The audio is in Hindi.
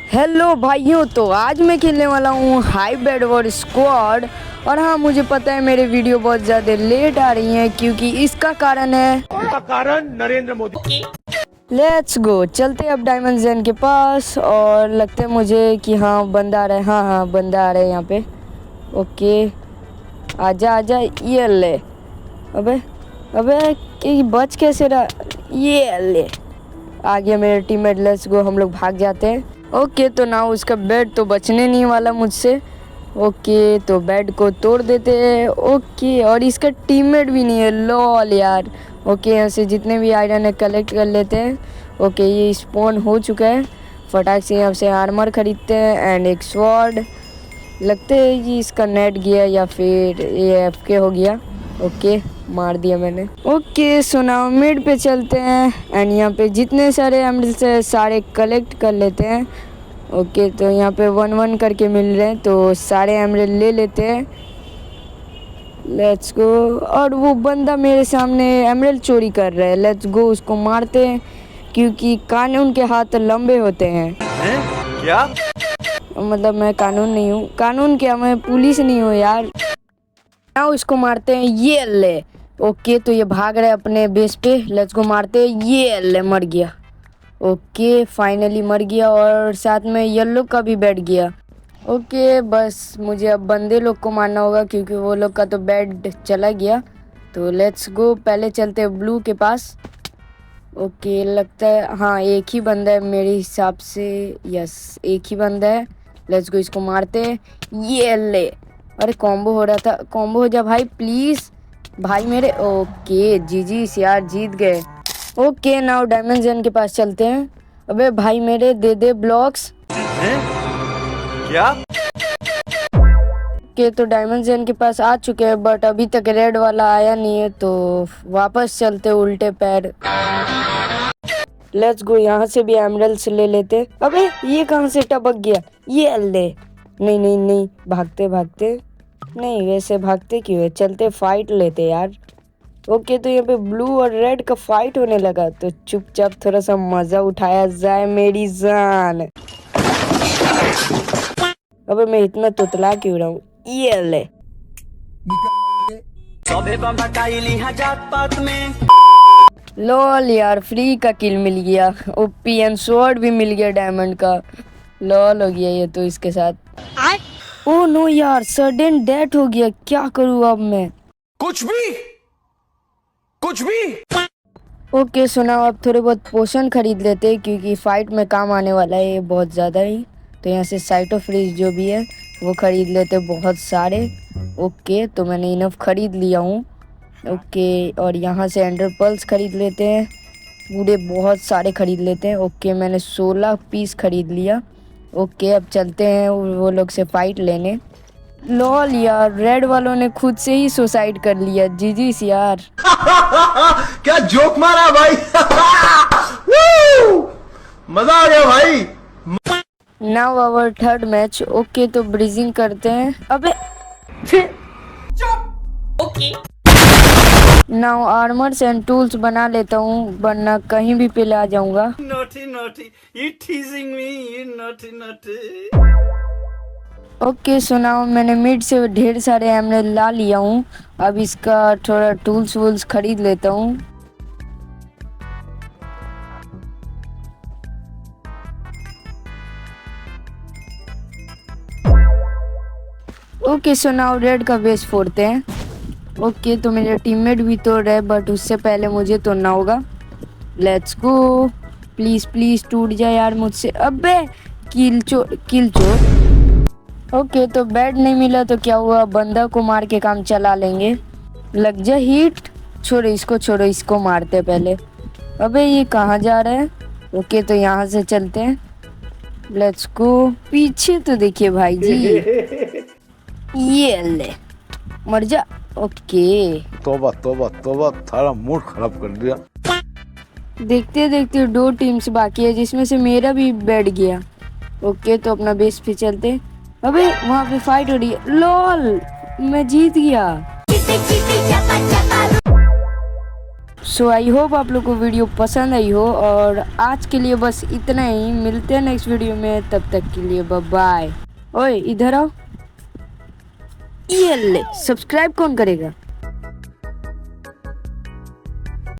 हेलो भाइयों, तो आज मैं खेलने वाला हूँ हाई बेड वॉर स्क्वाड। और हाँ, मुझे पता है मेरे वीडियो बहुत ज़्यादा लेट आ रही हैं क्योंकि इसका कारण नरेंद्र मोदी। लेट्स गो, चलते अब डायमंड ज़ोन के पास। और लगता है मुझे कि हाँ बंदा आ रहा है। हाँ बंदा आ रहा है यहाँ पे। ओके, आजा आजा, ये ले। अबे अबे कि बच कैसे रहा, ये ले। आ गया मेरा टीममेट, लेट्स गो, हम लोग भाग जाते हैं। ओके, तो ना उसका बेड तो बचने नहीं वाला मुझसे। ओके, तो बेड को तोड़ देते हैं। ओके, और इसका टीममेट भी नहीं है, लॉल यार। ओके, यहाँ से जितने भी आयरन है कलेक्ट कर लेते हैं। ओके, ये स्पॉन हो चुका है। फटाक से यहाँ से आर्मर खरीदते हैं एंड एक स्वॉर्ड। लगता है कि इसका नेट गया या फिर ये एफके हो गया। ओके, मार दिया मैंने। ओके, सो नाउ मिड पे चलते हैं एंड यहाँ पे जितने सारे एमरल्ड्स है सारे कलेक्ट कर लेते हैं। ओके, तो यहाँ पे 1-1 करके मिल रहे हैं, तो सारे एमरल्ड ले लेते हैं। Let's go. और वो बंदा मेरे सामने एमरल्ड चोरी कर रहा है। लेट्स गो, उसको मारते हैं क्योंकि कानून के हाथ लंबे होते हैं। क्या? मतलब मैं कानून नहीं हूँ। कानून क्या, मैं पुलिस नहीं हूँ यार। नाउ इसको मारते हैं, ये ले। ओके, तो ये भाग रहा है अपने बेस पे। लेट्स गो, मारते हैं, ये ले, मर गया। ओके, फाइनली मर गया और साथ में येलो का भी बैठ गया। ओके, बस मुझे अब बंदे लोग को मारना होगा क्योंकि वो लोग का तो बेड चला गया। तो लेट्स गो, पहले चलते हैं ब्लू के पास। ओके, लगता है हाँ एक ही बंदा है मेरे हिसाब से। यस, एक ही बंदा है। लेट्स गो, इसको मारते हैं, ये ले। अरे कॉम्बो हो रहा था, कॉम्बो हो जा भाई प्लीज़ भाई मेरे। ओके, जी यार, जीत गए। ओके, नाउ डायमंड ज़ोन के पास चलते हैं। अबे भाई मेरे, दे ब्लॉक्स। क्या? ओके, तो डायमंड ज़ोन के पास आ चुके हैं बट अभी तक रेड वाला आया नहीं है, तो वापस चलते उल्टे पैर। लेट्स गो, यहाँ से भी एमरल्ड्स ले लेते। अबे ये कहाँ से टपक गया, ये ले। नहीं, भागते भागते नहीं, वैसे भागते क्यों है, चलते फाइट लेते यार। ओके, तो यहाँ पे ब्लू और रेड का फाइट होने लगा, तो चुपचाप थोड़ा सा मजा उठाया जाए मेरी जान। अबे मैं इतना तोतला क्यों रहा हूँ, ये ले। लॉल यार, फ्री का किल मिल गया। ओपी एंड स्वॉर्ड भी मिल गया डायमंड का। लॉल हो गया ये तो इसके साथ। ओ नो यार, सडन डेथ हो गया, क्या करूँ अब मैं। कुछ भी। ओके, सुना, अब थोड़े बहुत पोशन खरीद लेते हैं क्योंकि फाइट में काम आने वाला है ये बहुत ज़्यादा ही। तो यहाँ से साइटो फ्रीज जो भी है वो खरीद लेते हैं बहुत सारे। ओके, तो मैंने इनफ खरीद लिया हूँ। ओके, और यहाँ से एंडर पल्स खरीद लेते हैं, पूरे बहुत सारे खरीद लेते हैं। ओके, मैंने 16 पीस खरीद लिया। ओके, अब चलते हैं वो लोग से फाइट लेने। लॉल यार, रेड वालों ने खुद से ही सुसाइड कर लिया, जी यार। क्या जोक मारा भाई। मजा आ गया भाई। Now our third match. Okay, तो ब्रीजिंग करते हैं। अबे okay. Now armours and tools बना लेता हूँ वरना कहीं भी पिला आ जाऊंगा। Naughty, you teasing me, you naughty. Okay, सुनाओ, मैंने मिड से ढेर सारे एमरल्ड ला लिया हूँ। अब इसका थोड़ा टूल्स वूल्स खरीद लेता हूँ। ओके, सुनाओ, रेड का बेस फोड़ते हैं। ओके, तो मेरे टीममेट भी तोड़ रहे बट उससे पहले मुझे तोड़ना होगा। लेट्स गो, प्लीज टूट जाए यार मुझसे। अबे किल चोर। ओके, तो बेड नहीं मिला तो क्या हुआ, बंदा को मार के काम चला लेंगे। लग जा हिट। छोड़ो इसको मारते पहले। अबे ये कहाँ जा रहा है। ओके, तो यहाँ से चलते हैं। लेट्स गो, पीछे तो देखिए भाई जी, ये ले, मर जा। ओके, तोबा थारा मूड खराब कर दिया। देखते देखते 2 टीम्स बाकी है जिसमें से मेरा भी बैठ गया। ओके, तो अपना बेस पे चलते। अबे वहाँ पे फाइट हो रही है, लॉल मैं जीत गया। सो आई होप आप लोग को वीडियो पसंद आई हो, और आज के लिए बस इतना ही। मिलते हैं नेक्स्ट वीडियो में, तब तक के लिए बाय बाय। ओए इधर आओ, ये ले, सब्सक्राइब कौन करेगा?